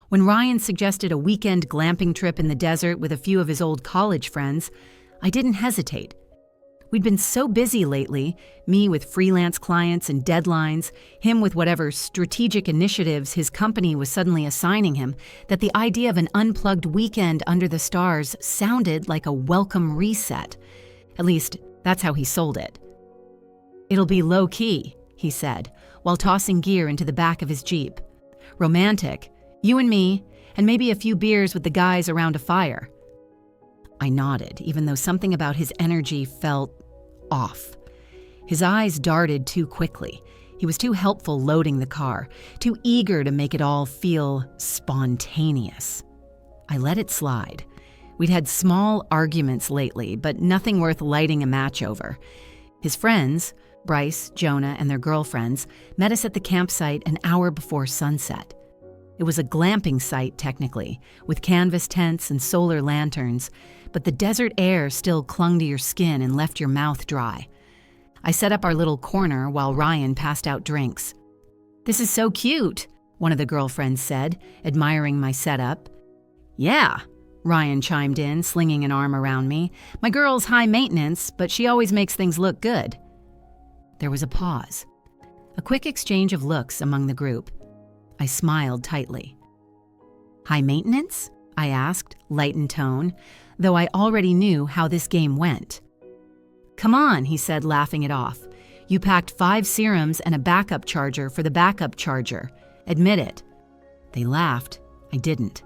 When Ryan suggested a weekend glamping trip in the desert with a few of his old college friends, I didn't hesitate. We'd been so busy lately, me with freelance clients and deadlines, him with whatever strategic initiatives his company was suddenly assigning him, that the idea of an unplugged weekend under the stars sounded like a welcome reset. At least, that's how he sold it. "It'll be low-key," he said, while tossing gear into the back of his Jeep. "Romantic. You and me, and maybe a few beers with the guys around a fire." I nodded, even though something about his energy felt off. His eyes darted too quickly. He was too helpful loading the car, too eager to make it all feel spontaneous. I let it slide. We'd had small arguments lately, but nothing worth lighting a match over. His friends, Bryce, Jonah, and their girlfriends, met us at the campsite an hour before sunset. It was a glamping site, technically, with canvas tents and solar lanterns, but the desert air still clung to your skin and left your mouth dry. I set up our little corner while Ryan passed out drinks. "This is so cute," one of the girlfriends said, admiring my setup. "Yeah," Ryan chimed in, slinging an arm around me. "My girl's high maintenance, but she always makes things look good." There was a pause. A quick exchange of looks among the group. I smiled tightly. "High maintenance?" I asked, light in tone, though I already knew how this game went. "Come on," he said, laughing it off. "You packed 5 serums and a backup charger for the backup charger. Admit it." They laughed. I didn't.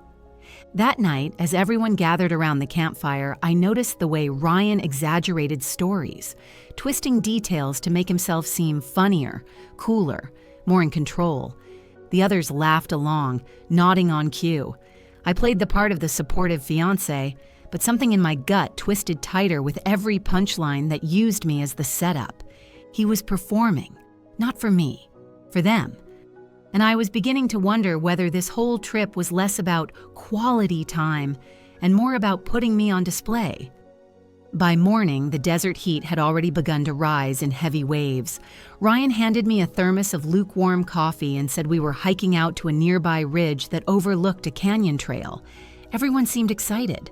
That night, as everyone gathered around the campfire, I noticed the way Ryan exaggerated stories, twisting details to make himself seem funnier, cooler, more in control. The others laughed along, nodding on cue. I played the part of the supportive fiancé, but something in my gut twisted tighter with every punchline that used me as the setup. He was performing, not for me, for them. And I was beginning to wonder whether this whole trip was less about quality time and more about putting me on display. By morning, the desert heat had already begun to rise in heavy waves. Ryan handed me a thermos of lukewarm coffee and said we were hiking out to a nearby ridge that overlooked a canyon trail. Everyone seemed excited.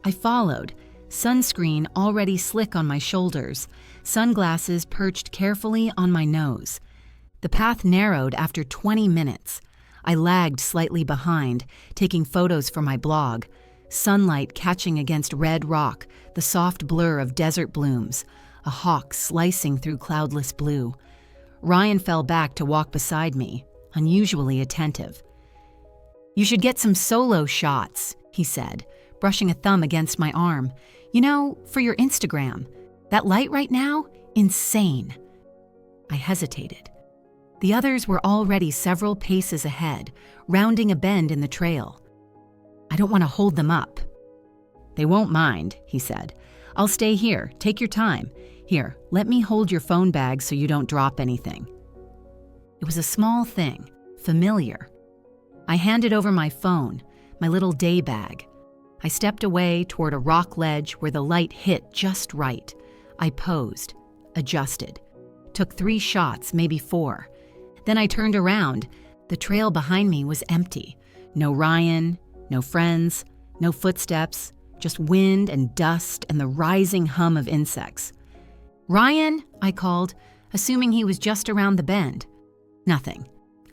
I followed, sunscreen already slick on my shoulders, sunglasses perched carefully on my nose. The path narrowed after 20 minutes. I lagged slightly behind, taking photos for my blog. Sunlight catching against red rock, the soft blur of desert blooms, a hawk slicing through cloudless blue. Ryan fell back to walk beside me, unusually attentive. "You should get some solo shots," he said, brushing a thumb against my arm. "You know, for your Instagram. That light right now? Insane." I hesitated. The others were already several paces ahead, rounding a bend in the trail. I don't want to hold them up. "They won't mind," he said. "I'll stay here. Take your time. Here, let me hold your phone bag so you don't drop anything." It was a small thing, familiar. I handed over my phone, my little day bag. I stepped away toward a rock ledge where the light hit just right. I posed, adjusted, took 3 shots, maybe 4. Then I turned around. The trail behind me was empty. No Ryan, no friends, no footsteps, just wind and dust and the rising hum of insects. "Ryan," I called, assuming he was just around the bend. Nothing.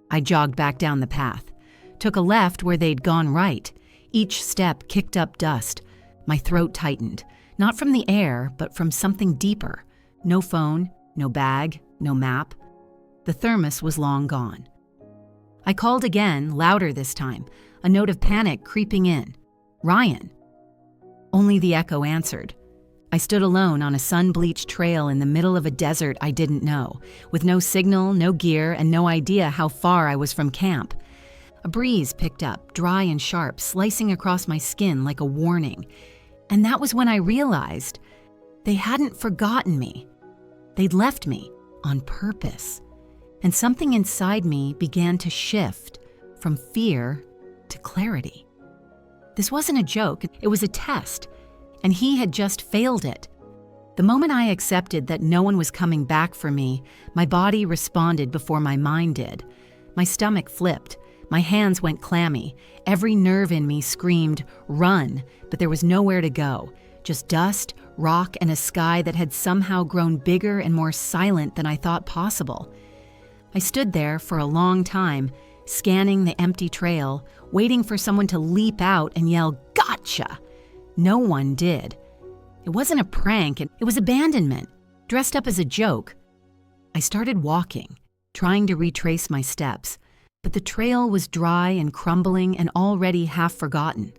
I jogged back down the path, took a left where they'd gone right. Each step kicked up dust. My throat tightened, not from the air, but from something deeper. No phone, no bag, no map. The thermos was long gone. I called again, louder this time, a note of panic creeping in. "Ryan." Only the echo answered. I stood alone on a sun-bleached trail in the middle of a desert I didn't know, with no signal, no gear, and no idea how far I was from camp. A breeze picked up, dry and sharp, slicing across my skin like a warning. And that was when I realized they hadn't forgotten me. They'd left me on purpose. And something inside me began to shift from fear to clarity. This wasn't a joke, it was a test, and he had just failed it. The moment I accepted that no one was coming back for me, my body responded before my mind did. My stomach flipped, My hands went clammy. Every nerve in me screamed, "Run!" But there was nowhere to go. Just dust, rock, and a sky that had somehow grown bigger and more silent than I thought possible. I stood there for a long time, scanning the empty trail, waiting for someone to leap out and yell, "Gotcha!" No one did. It wasn't a prank, it was abandonment, dressed up as a joke. I started walking, trying to retrace my steps, but the trail was dry and crumbling and already half forgotten.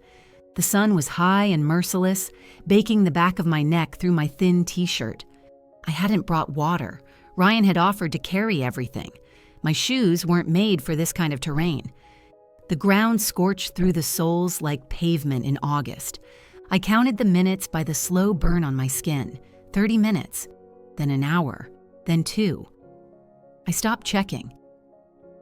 The sun was high and merciless, baking the back of my neck through my thin t-shirt. I hadn't brought water. Ryan had offered to carry everything. My shoes weren't made for this kind of terrain. The ground scorched through the soles like pavement in August. I counted the minutes by the slow burn on my skin. 30 minutes, then an hour, then 2. I stopped checking.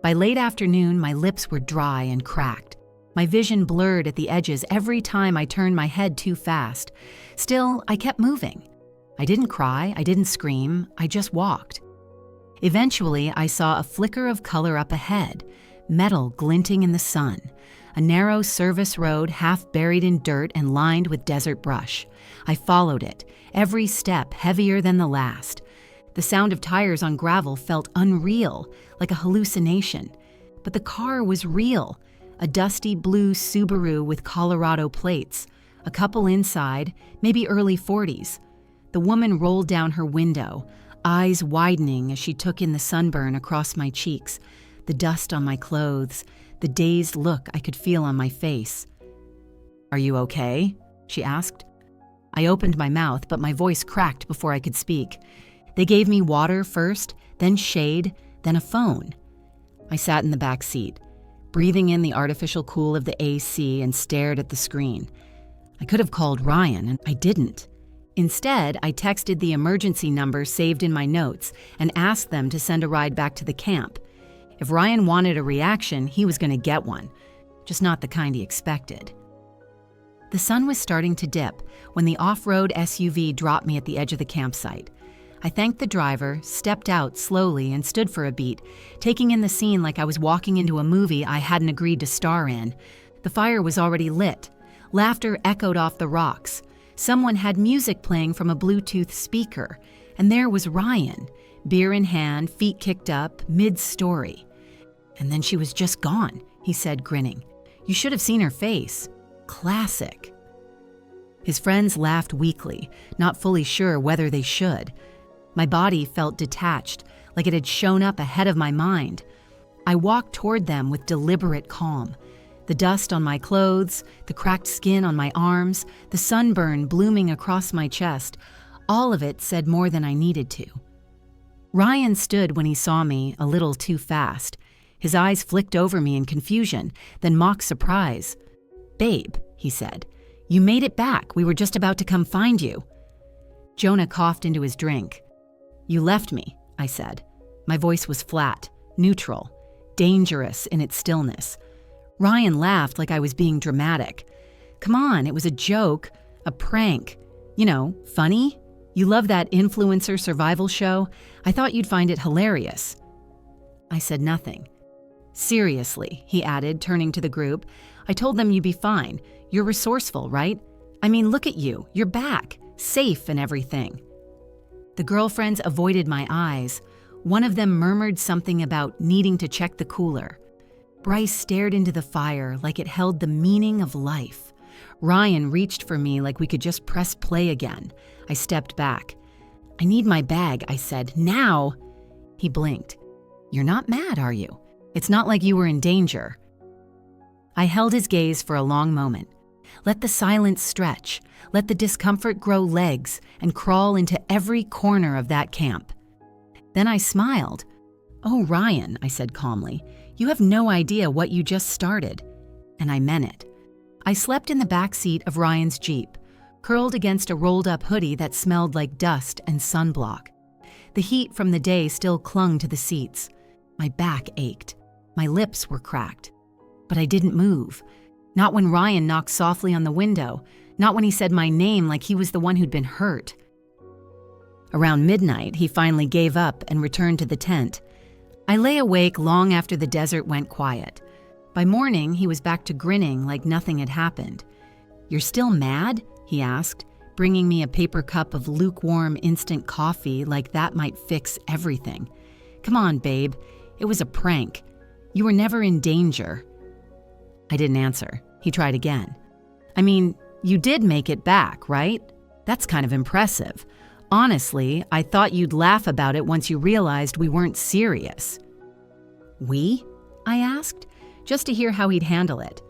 By late afternoon, my lips were dry and cracked. My vision blurred at the edges every time I turned my head too fast. Still, I kept moving. I didn't cry, I didn't scream, I just walked. Eventually, I saw a flicker of color up ahead, metal glinting in the sun, a narrow service road half buried in dirt and lined with desert brush. I followed it, every step heavier than the last. The sound of tires on gravel felt unreal, like a hallucination. But the car was real, a dusty blue Subaru with Colorado plates, a couple inside, maybe early 40s. The woman rolled down her window, eyes widening as she took in the sunburn across my cheeks, the dust on my clothes, the dazed look I could feel on my face. "Are you okay?" she asked. I opened my mouth, but my voice cracked before I could speak. They gave me water first, then shade, then a phone. I sat in the back seat, breathing in the artificial cool of the AC and stared at the screen. I could have called Ryan, and I didn't. Instead, I texted the emergency number saved in my notes and asked them to send a ride back to the camp. If Ryan wanted a reaction, he was going to get one, just not the kind he expected. The sun was starting to dip when the off-road SUV dropped me at the edge of the campsite. I thanked the driver, stepped out slowly, and stood for a beat, taking in the scene like I was walking into a movie I hadn't agreed to star in. The fire was already lit. Laughter echoed off the rocks. Someone had music playing from a Bluetooth speaker, and there was Ryan, beer in hand, feet kicked up, mid-story. "And then she was just gone," he said, grinning. "You should have seen her face. Classic." His friends laughed weakly, not fully sure whether they should. My body felt detached, like it had shown up ahead of my mind. I walked toward them with deliberate calm. The dust on my clothes, the cracked skin on my arms, the sunburn blooming across my chest, all of it said more than I needed to. Ryan stood when he saw me, a little too fast. His eyes flicked over me in confusion, then mock surprise. "Babe," he said, "you made it back. We were just about to come find you." Jonah coughed into his drink. "You left me," I said. My voice was flat, neutral, dangerous in its stillness. Ryan laughed like I was being dramatic. "Come on, it was a joke, a prank. You know, funny. You love that influencer survival show. I thought you'd find it hilarious." I said nothing. "Seriously," he added, turning to the group, "I told them you'd be fine. You're resourceful, right? I mean, look at you. You're back, safe and everything." The girlfriends avoided my eyes. One of them murmured something about needing to check the cooler. Bryce stared into the fire like it held the meaning of life. Ryan reached for me like we could just press play again. I stepped back. "I need my bag," I said. "Now!" He blinked. "You're not mad, are you? It's not like you were in danger." I held his gaze for a long moment. Let the silence stretch. Let the discomfort grow legs and crawl into every corner of that camp. Then I smiled. "Oh, Ryan," I said calmly, "you have no idea what you just started." And I meant it. I slept in the back seat of Ryan's Jeep, curled against a rolled-up hoodie that smelled like dust and sunblock. The heat from the day still clung to the seats. My back ached. My lips were cracked. But I didn't move. Not when Ryan knocked softly on the window. Not when he said my name like he was the one who'd been hurt. Around midnight, he finally gave up and returned to the tent. I lay awake long after the desert went quiet. By morning, he was back to grinning like nothing had happened. "You're still mad?" he asked, bringing me a paper cup of lukewarm instant coffee like that might fix everything. "Come on, babe. It was a prank. You were never in danger." I didn't answer. He tried again. "I mean, you did make it back, right? That's kind of impressive. Honestly, I thought you'd laugh about it once you realized we weren't serious." "We?" I asked, just to hear how he'd handle it.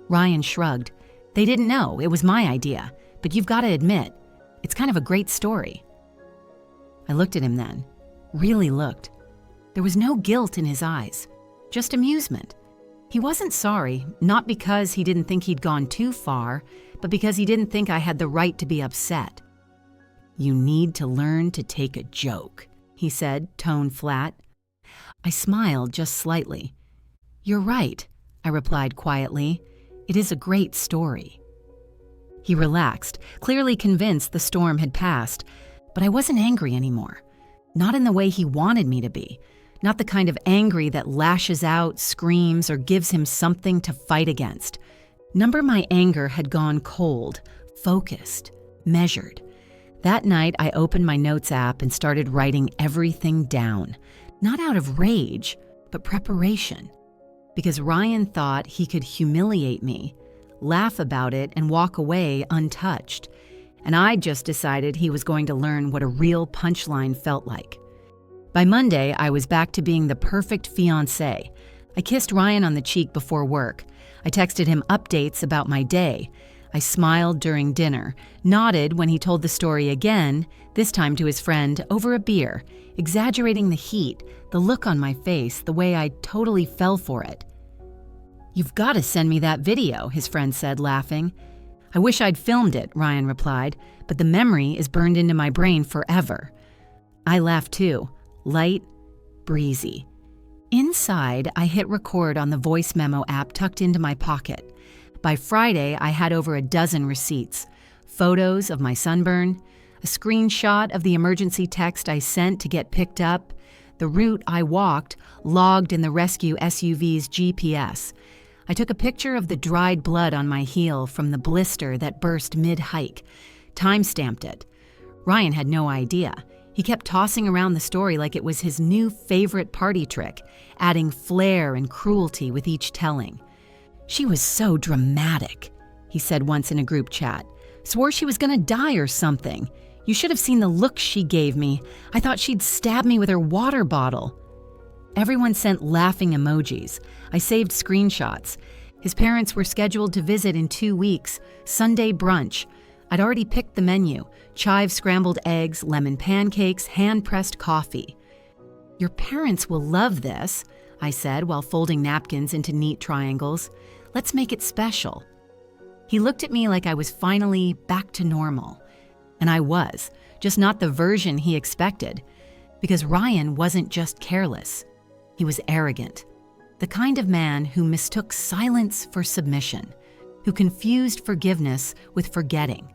Ryan shrugged. "They didn't know. It was my idea. But you've got to admit, it's kind of a great story." I looked at him then. Really looked. There was no guilt in his eyes. Just amusement. He wasn't sorry, not because he didn't think he'd gone too far, but because he didn't think I had the right to be upset. "You need to learn to take a joke," he said, tone flat. I smiled just slightly. "You're right," I replied quietly. "It is a great story." He relaxed, clearly convinced the storm had passed, but I wasn't angry anymore. Not in the way he wanted me to be. Not the kind of angry that lashes out, screams, or gives him something to fight against. My anger had gone cold, focused, measured. That night, I opened my notes app and started writing everything down. Not out of rage, but preparation. Because Ryan thought he could humiliate me, laugh about it, and walk away untouched. And I just decided he was going to learn what a real punchline felt like. By Monday, I was back to being the perfect fiancé. I kissed Ryan on the cheek before work. I texted him updates about my day. I smiled during dinner, nodded when he told the story again, this time to his friend, over a beer, exaggerating the heat, the look on my face, the way I totally fell for it. "You've got to send me that video," his friend said, laughing. "I wish I'd filmed it," Ryan replied, "but the memory is burned into my brain forever." I laughed too, light, breezy. Inside, I hit record on the voice memo app tucked into my pocket. By Friday, I had over a dozen receipts, photos of my sunburn, a screenshot of the emergency text I sent to get picked up, the route I walked logged in the rescue SUV's GPS. I took a picture of the dried blood on my heel from the blister that burst mid-hike, time-stamped it. Ryan had no idea. He kept tossing around the story like it was his new favorite party trick, adding flair and cruelty with each telling. "She was so dramatic," he said once in a group chat. "Swore she was gonna die or something. You should have seen the look she gave me. I thought she'd stab me with her water bottle." Everyone sent laughing emojis. I saved screenshots. His parents were scheduled to visit in 2 weeks, Sunday brunch. I'd already picked the menu: chive scrambled eggs, lemon pancakes, hand-pressed coffee. "Your parents will love this," I said while folding napkins into neat triangles. "Let's make it special." He looked at me like I was finally back to normal. And I was, just not the version he expected. Because Ryan wasn't just careless. He was arrogant. The kind of man who mistook silence for submission, who confused forgiveness with forgetting.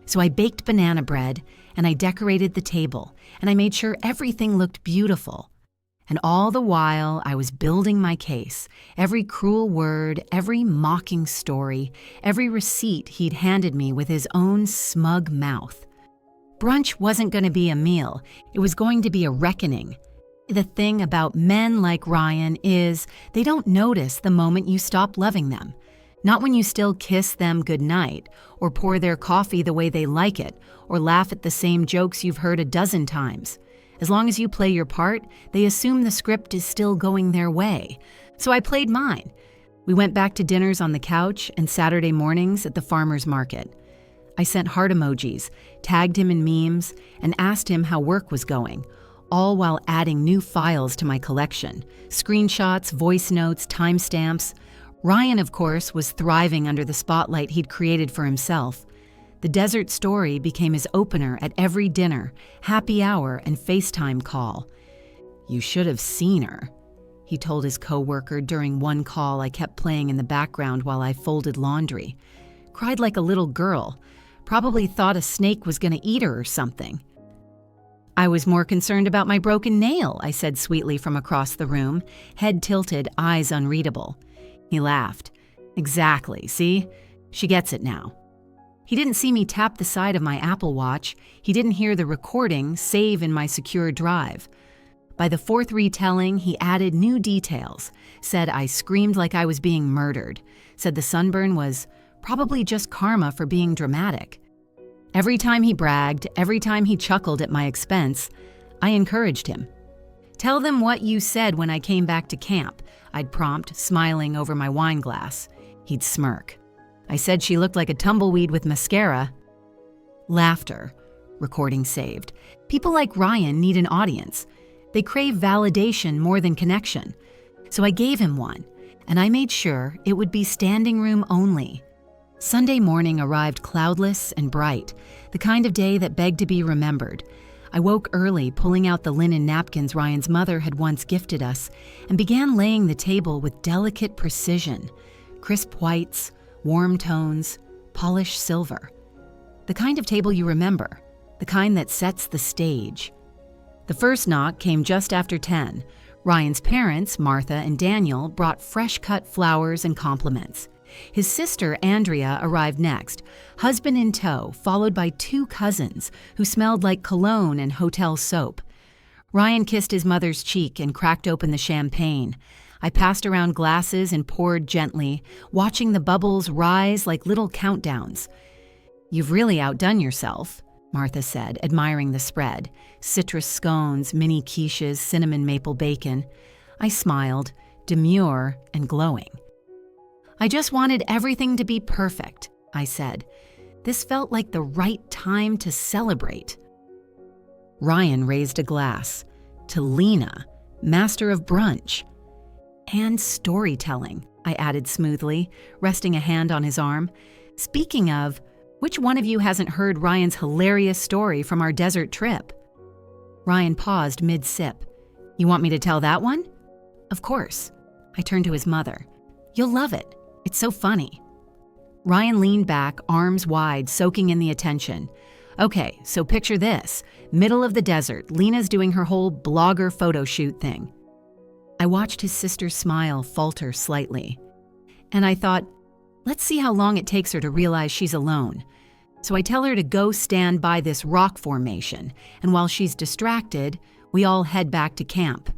So I baked banana bread, and I decorated the table, and I made sure everything looked beautiful. And all the while, I was building my case, every cruel word, every mocking story, every receipt he'd handed me with his own smug mouth. Brunch wasn't going to be a meal. It was going to be a reckoning. The thing about men like Ryan is they don't notice the moment you stop loving them. Not when you still kiss them goodnight, or pour their coffee the way they like it, or laugh at the same jokes you've heard a dozen times. As long as you play your part, they assume the script is still going their way. So I played mine. We went back to dinners on the couch and Saturday mornings at the farmer's market. I sent heart emojis, tagged him in memes, and asked him how work was going, all while adding new files to my collection. Screenshots, voice notes, timestamps. Ryan, of course, was thriving under the spotlight he'd created for himself. The desert story became his opener at every dinner, happy hour, and FaceTime call. "You should have seen her," he told his coworker during one call I kept playing in the background while I folded laundry. Cried like a little girl. Probably thought a snake was going to eat her or something. "I was more concerned about my broken nail," I said sweetly from across the room, head tilted, eyes unreadable. He laughed. Exactly, see? She gets it now. He didn't see me tap the side of my Apple Watch. He didn't hear the recording save in my secure drive. By the fourth retelling, he added new details, said I screamed like I was being murdered, said the sunburn was probably just karma for being dramatic. Every time he bragged, every time he chuckled at my expense, I encouraged him. Tell them what you said when I came back to camp, I'd prompt, smiling over my wine glass. He'd smirk. I said she looked like a tumbleweed with mascara. Laughter. Recording saved. People like Ryan need an audience. They crave validation more than connection. So I gave him one, and I made sure it would be standing room only. Sunday morning arrived cloudless and bright, the kind of day that begged to be remembered. I woke early, pulling out the linen napkins Ryan's mother had once gifted us, and began laying the table with delicate precision. Crisp whites, warm tones, polished silver. The kind of table you remember, the kind that sets the stage. The first knock came just after 10. Ryan's parents, Martha and Daniel, brought fresh-cut flowers and compliments. His sister, Andrea, arrived next, husband in tow, followed by 2 cousins who smelled like cologne and hotel soap. Ryan kissed his mother's cheek and cracked open the champagne. I passed around glasses and poured gently, watching the bubbles rise like little countdowns. You've really outdone yourself, Martha said, admiring the spread. Citrus scones, mini quiches, cinnamon maple bacon. I smiled, demure and glowing. I just wanted everything to be perfect, I said. This felt like the right time to celebrate. Ryan raised a glass. To Lena, master of brunch. And storytelling, I added smoothly, resting a hand on his arm. Speaking of, which one of you hasn't heard Ryan's hilarious story from our desert trip? Ryan paused mid-sip. You want me to tell that one? Of course. I turned to his mother. You'll love it. It's so funny. Ryan leaned back, arms wide, soaking in the attention. Okay, so picture this. Middle of the desert, Lena's doing her whole blogger photo shoot thing. I watched his sister's smile falter slightly. And I thought, let's see how long it takes her to realize she's alone. So I tell her to go stand by this rock formation, and while she's distracted, we all head back to camp.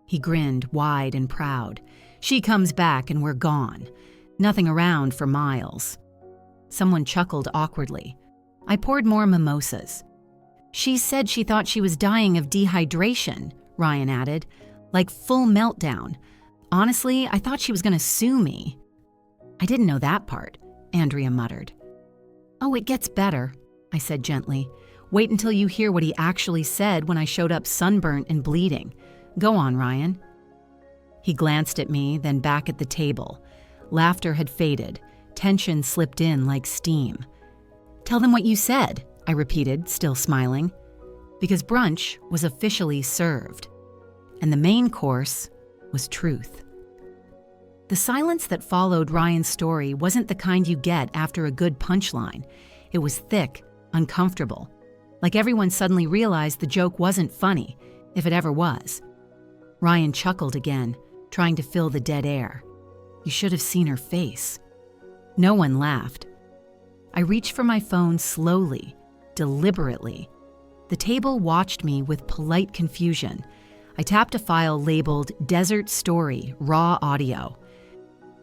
He grinned, wide and proud. She comes back and we're gone. Nothing around for miles. Someone chuckled awkwardly. I poured more mimosas. She said she thought she was dying of dehydration, Ryan added. Like full meltdown. Honestly, I thought she was going to sue me. I didn't know that part, Andrea muttered. Oh, it gets better, I said gently. Wait until you hear what he actually said when I showed up sunburnt and bleeding. Go on, Ryan. He glanced at me, then back at the table. Laughter had faded. Tension slipped in like steam. Tell them what you said, I repeated, still smiling. Because brunch was officially served. And the main course was truth. The silence that followed Ryan's story wasn't the kind you get after a good punchline. It was thick, uncomfortable. Like everyone suddenly realized the joke wasn't funny, if it ever was. Ryan chuckled again, trying to fill the dead air. You should have seen her face. No one laughed. I reached for my phone slowly, deliberately. The table watched me with polite confusion. I tapped a file labeled Desert Story, Raw Audio.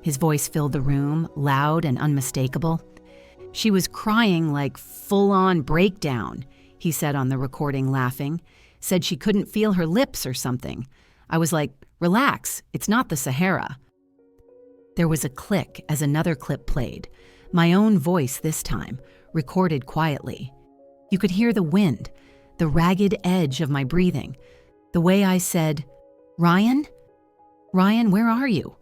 His voice filled the room, loud and unmistakable. She was crying like full-on breakdown, he said on the recording, laughing. Said she couldn't feel her lips or something. I was like, relax, it's not the Sahara. There was a click as another clip played. My own voice this time, recorded quietly. You could hear the wind, the ragged edge of my breathing. The way I said, Ryan? Ryan, where are you?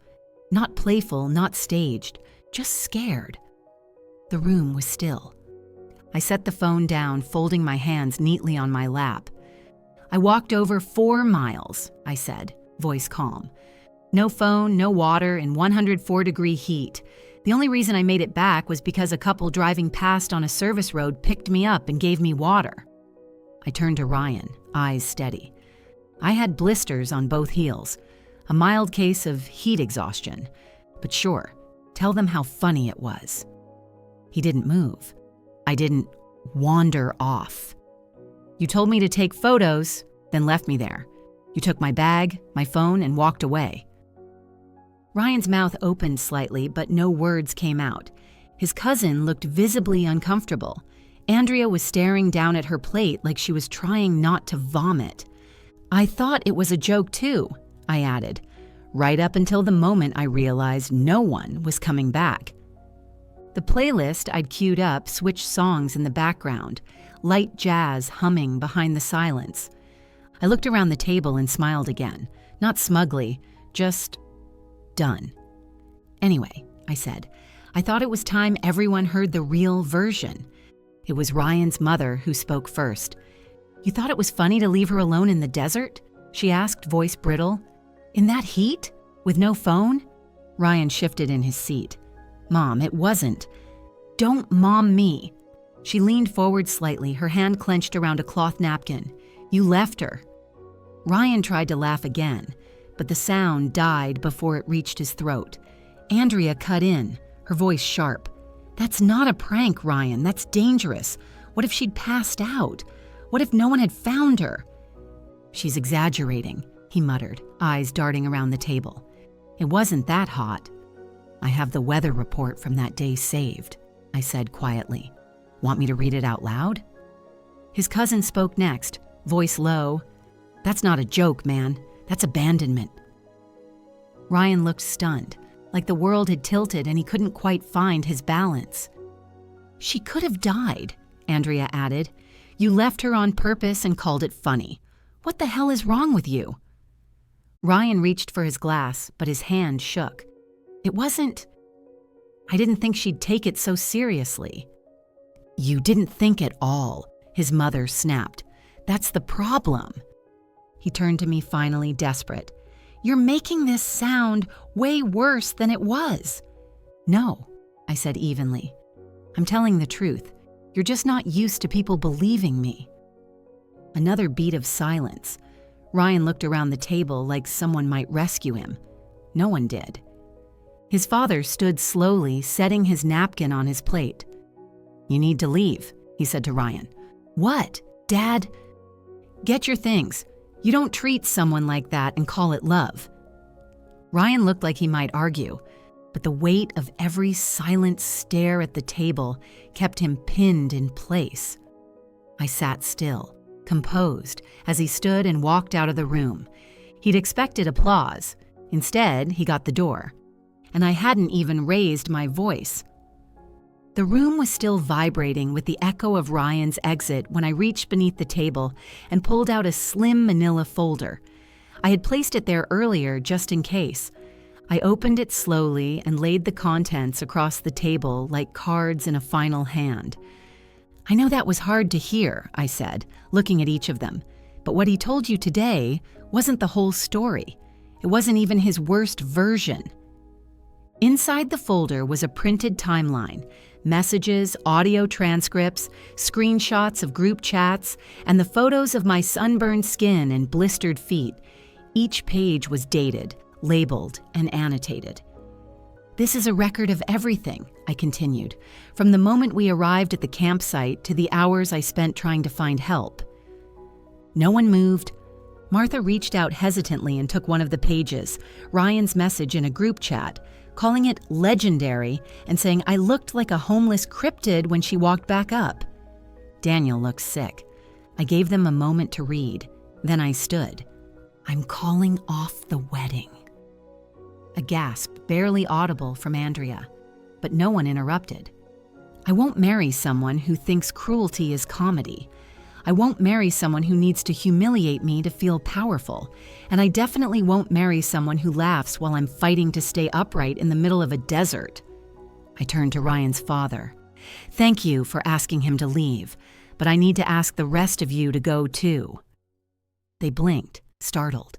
Not playful, not staged, just scared. The room was still. I set the phone down, folding my hands neatly on my lap. I walked over 4 miles, I said, voice calm. No phone, no water, in 104-degree heat. The only reason I made it back was because a couple driving past on a service road picked me up and gave me water. I turned to Ryan, eyes steady. I had blisters on both heels, a mild case of heat exhaustion. but sure, tell them how funny it was. He didn't move. I didn't wander off. You told me to take photos, then left me there. You took my bag, my phone, and walked away. Ryan's mouth opened slightly, but no words came out. His cousin looked visibly uncomfortable. Andrea was staring down at her plate like she was trying not to vomit. I thought it was a joke too, I added, right up until the moment I realized no one was coming back. The playlist I'd queued up switched songs in the background, light jazz humming behind the silence. I looked around the table and smiled again, not smugly, just done. Anyway, I said, I thought it was time everyone heard the real version. It was Ryan's mother who spoke first. You thought it was funny to leave her alone in the desert? She asked, voice brittle. In that heat? With no phone? Ryan shifted in his seat. Mom, it wasn't. Don't mom me. She leaned forward slightly, her hand clenched around a cloth napkin. You left her. Ryan tried to laugh again, but the sound died before it reached his throat. Andrea cut in, her voice sharp. That's not a prank, Ryan. That's dangerous. What if she'd passed out? What if no one had found her? She's exaggerating, he muttered, eyes darting around the table. It wasn't that hot. I have the weather report from that day saved, I said quietly. Want me to read it out loud? His cousin spoke next, voice low. That's not a joke, man. That's abandonment. Ryan looked stunned, like the world had tilted and he couldn't quite find his balance. She could have died, Andrea added. You left her on purpose and called it funny. What the hell is wrong with you? Ryan reached for his glass, but his hand shook. It wasn't... I didn't think she'd take it so seriously. You didn't think at all, his mother snapped. That's the problem. He turned to me finally, desperate. You're making this sound way worse than it was. No, I said evenly. I'm telling the truth. You're just not used to people believing me. Another beat of silence. Ryan looked around the table like someone might rescue him. No one did. His father stood slowly, setting his napkin on his plate. You need to leave, he said to Ryan. What? Dad? Get your things. You don't treat someone like that and call it love. Ryan looked like he might argue, but the weight of every silent stare at the table kept him pinned in place. I sat still, composed, as he stood and walked out of the room. He'd expected applause. Instead, he got the door. And I hadn't even raised my voice. The room was still vibrating with the echo of Ryan's exit when I reached beneath the table and pulled out a slim manila folder. I had placed it there earlier just in case. I opened it slowly and laid the contents across the table like cards in a final hand. I know that was hard to hear, I said, looking at each of them. But what he told you today wasn't the whole story. It wasn't even his worst version. Inside the folder was a printed timeline, messages, audio transcripts, screenshots of group chats, and the photos of my sunburned skin and blistered feet. Each page was dated, labeled, and annotated. This is a record of everything, I continued, from the moment we arrived at the campsite to the hours I spent trying to find help. No one moved. Martha reached out hesitantly and took one of the pages, Ryan's message in a group chat, calling it legendary and saying I looked like a homeless cryptid when she walked back up. Daniel looked sick. I gave them a moment to read. Then I stood. I'm calling off the wedding. A gasp, barely audible from Andrea, but no one interrupted. I won't marry someone who thinks cruelty is comedy. I won't marry someone who needs to humiliate me to feel powerful, and I definitely won't marry someone who laughs while I'm fighting to stay upright in the middle of a desert. I turned to Ryan's father. Thank you for asking him to leave, but I need to ask the rest of you to go too. They blinked, startled.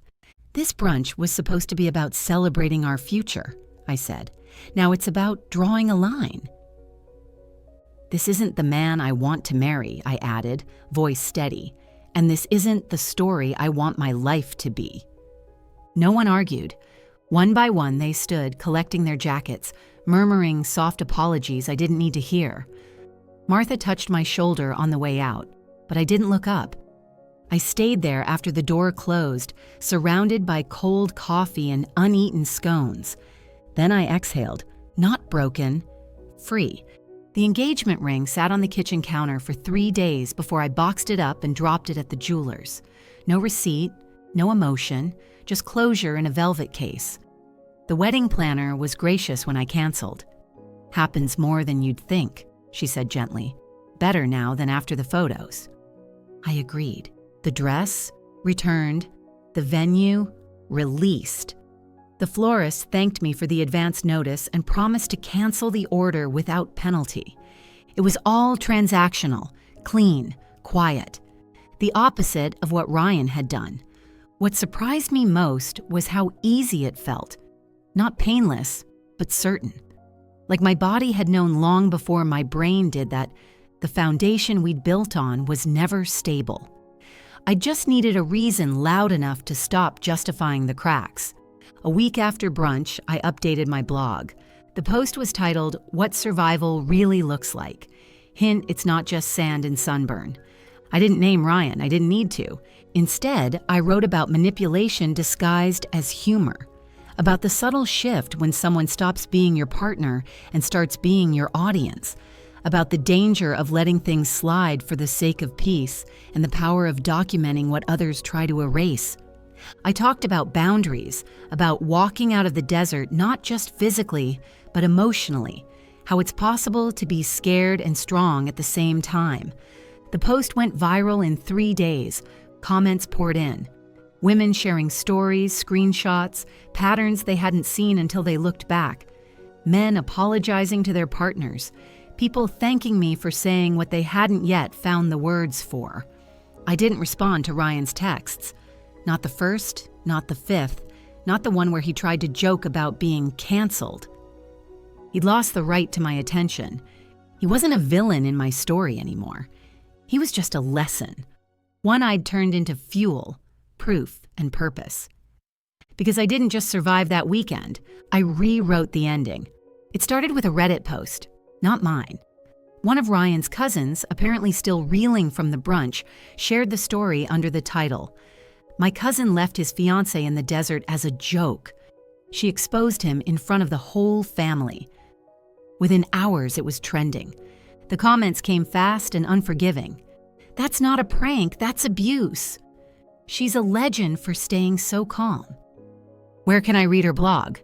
This brunch was supposed to be about celebrating our future, I said. Now it's about drawing a line. This isn't the man I want to marry, I added, voice steady, and this isn't the story I want my life to be. No one argued. One by one, they stood, collecting their jackets, murmuring soft apologies I didn't need to hear. Martha touched my shoulder on the way out, but I didn't look up. I stayed there after the door closed, surrounded by cold coffee and uneaten scones. Then I exhaled, not broken, free. The engagement ring sat on the kitchen counter for 3 days before I boxed it up and dropped it at the jeweler's. No receipt, no emotion, just closure in a velvet case. The wedding planner was gracious when I canceled. "Happens more than you'd think," she said gently. "Better now than after the photos." I agreed. The dress, returned. The venue, released. The florist thanked me for the advance notice and promised to cancel the order without penalty. It was all transactional, clean, quiet. The opposite of what Ryan had done. What surprised me most was how easy it felt. Not painless, but certain. Like my body had known long before my brain did that the foundation we'd built on was never stable. I just needed a reason loud enough to stop justifying the cracks. A week after brunch, I updated my blog. The post was titled, "What Survival Really Looks Like." Hint, it's not just sand and sunburn. I didn't name Ryan, I didn't need to. Instead, I wrote about manipulation disguised as humor. About the subtle shift when someone stops being your partner and starts being your audience. About the danger of letting things slide for the sake of peace and the power of documenting what others try to erase. I talked about boundaries, about walking out of the desert not just physically, but emotionally, how it's possible to be scared and strong at the same time. The post went viral in 3 days. Comments poured in. Women sharing stories, screenshots, patterns they hadn't seen until they looked back. Men apologizing to their partners. People thanking me for saying what they hadn't yet found the words for. I didn't respond to Ryan's texts. Not the first, not the fifth, not the one where he tried to joke about being canceled. He'd lost the right to my attention. He wasn't a villain in my story anymore. He was just a lesson. One I'd turned into fuel, proof, and purpose. Because I didn't just survive that weekend, I rewrote the ending. It started with a Reddit post, not mine. One of Ryan's cousins, apparently still reeling from the brunch, shared the story under the title, "My cousin left his fiancé in the desert as a joke." She exposed him in front of the whole family. Within hours, it was trending. The comments came fast and unforgiving. "That's not a prank, that's abuse. She's a legend for staying so calm." Where can I read her blog?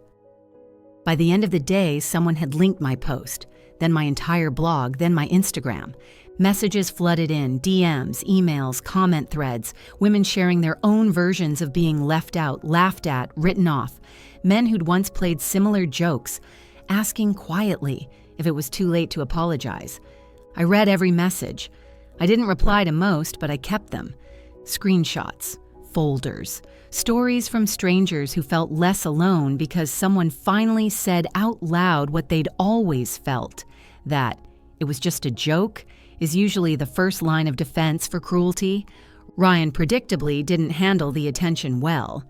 By the end of the day, someone had linked my post, then my entire blog, then my Instagram. Messages flooded in, DMs, emails, comment threads, women sharing their own versions of being left out, laughed at, written off, men who'd once played similar jokes, asking quietly if it was too late to apologize. I read every message. I didn't reply to most, but I kept them. Screenshots, folders, stories from strangers who felt less alone because someone finally said out loud what they'd always felt, that it was just a joke is usually the first line of defense for cruelty. Ryan predictably didn't handle the attention well.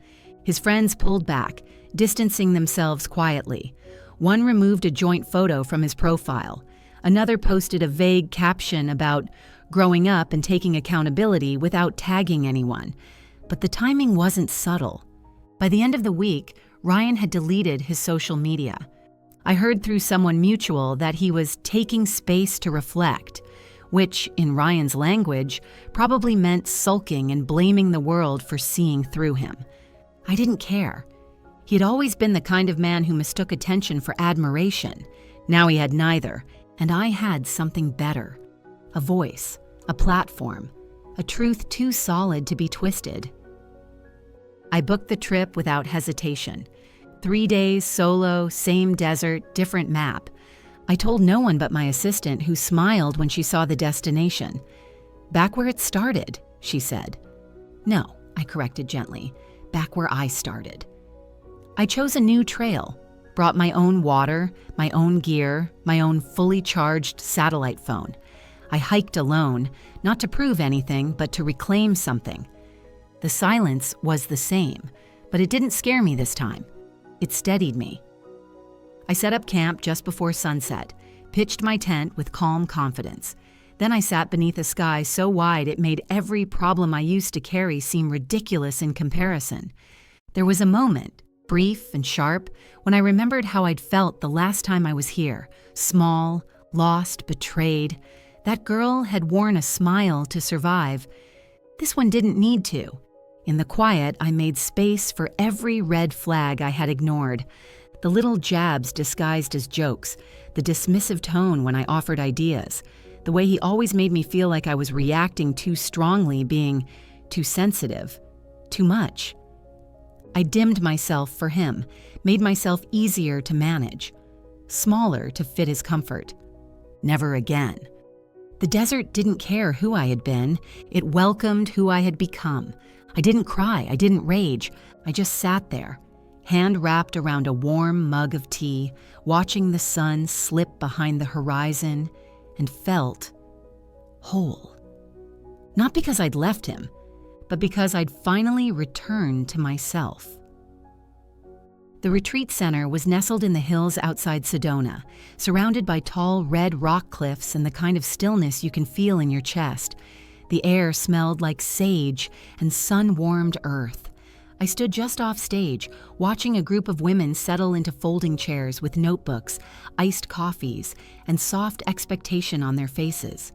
His friends pulled back, distancing themselves quietly. One removed a joint photo from his profile. Another posted a vague caption about growing up and taking accountability without tagging anyone. But the timing wasn't subtle. By the end of the week, Ryan had deleted his social media. I heard through someone mutual that he was taking space to reflect, which, in Ryan's language, probably meant sulking and blaming the world for seeing through him. I didn't care. He had always been the kind of man who mistook attention for admiration. Now he had neither, and I had something better. A voice, a platform, a truth too solid to be twisted. I booked the trip without hesitation. 3 days, solo, same desert, different map. I told no one but my assistant, who smiled when she saw the destination. "Back where it started," she said. "No," I corrected gently. "Back where I started." I chose a new trail, brought my own water, my own gear, my own fully charged satellite phone. I hiked alone, not to prove anything, but to reclaim something. The silence was the same, but it didn't scare me this time. It steadied me. I set up camp just before sunset, pitched my tent with calm confidence. Then I sat beneath a sky so wide it made every problem I used to carry seem ridiculous in comparison. There was a moment, brief and sharp, when I remembered how I'd felt the last time I was here, small, lost, betrayed. That girl had worn a smile to survive. This one didn't need to. In the quiet, I made space for every red flag I had ignored. The little jabs disguised as jokes, the dismissive tone when I offered ideas, the way he always made me feel like I was reacting too strongly, being too sensitive, too much. I dimmed myself for him, made myself easier to manage, smaller to fit his comfort. Never again. The desert didn't care who I had been. It welcomed who I had become. I didn't cry. I didn't rage. I just sat there, hand wrapped around a warm mug of tea, watching the sun slip behind the horizon, and felt whole. Not because I'd left him, but because I'd finally returned to myself. The retreat center was nestled in the hills outside Sedona, surrounded by tall red rock cliffs and the kind of stillness you can feel in your chest. The air smelled like sage and sun-warmed earth. I stood just off stage, watching a group of women settle into folding chairs with notebooks, iced coffees, and soft expectation on their faces.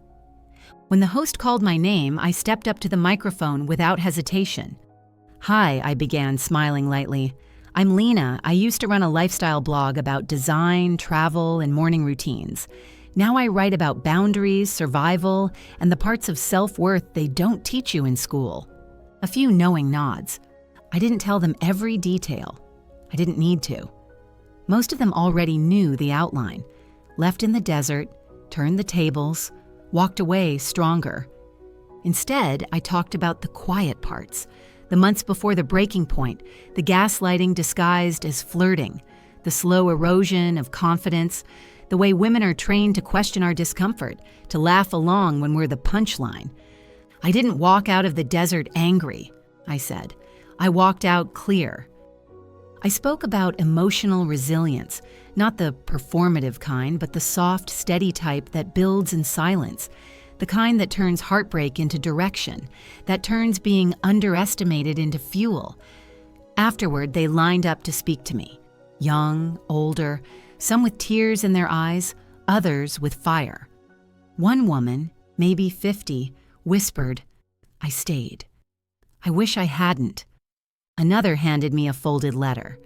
When the host called my name, I stepped up to the microphone without hesitation. "Hi," I began, smiling lightly. "I'm Lena. I used to run a lifestyle blog about design, travel, and morning routines. Now I write about boundaries, survival, and the parts of self-worth they don't teach you in school." A few knowing nods. I didn't tell them every detail. I didn't need to. Most of them already knew the outline. Left in the desert, turned the tables, walked away stronger. Instead, I talked about the quiet parts, the months before the breaking point, the gaslighting disguised as flirting, the slow erosion of confidence, the way women are trained to question our discomfort, to laugh along when we're the punchline. I didn't walk out of the desert angry, I said. I walked out clear. I spoke about emotional resilience, not the performative kind, but the soft, steady type that builds in silence, the kind that turns heartbreak into direction, that turns being underestimated into fuel. Afterward, they lined up to speak to me. Young, older, some with tears in their eyes, others with fire. One woman, maybe 50, whispered, "I stayed. I wish I hadn't." Another handed me a folded letter.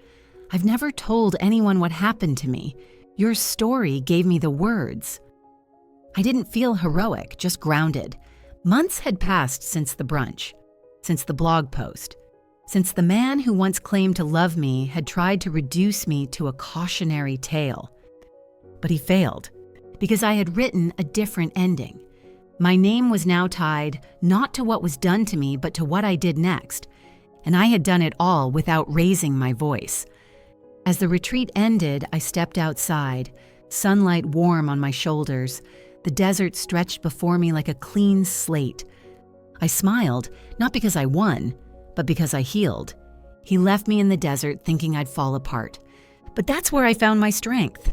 "I've never told anyone what happened to me. Your story gave me the words." I didn't feel heroic, just grounded. Months had passed since the brunch, since the blog post, since the man who once claimed to love me had tried to reduce me to a cautionary tale. But he failed, because I had written a different ending. My name was now tied not to what was done to me, but to what I did next. And I had done it all without raising my voice. As the retreat ended, I stepped outside, sunlight warm on my shoulders. The desert stretched before me like a clean slate. I smiled, not because I won, but because I healed. He left me in the desert thinking I'd fall apart. But that's where I found my strength.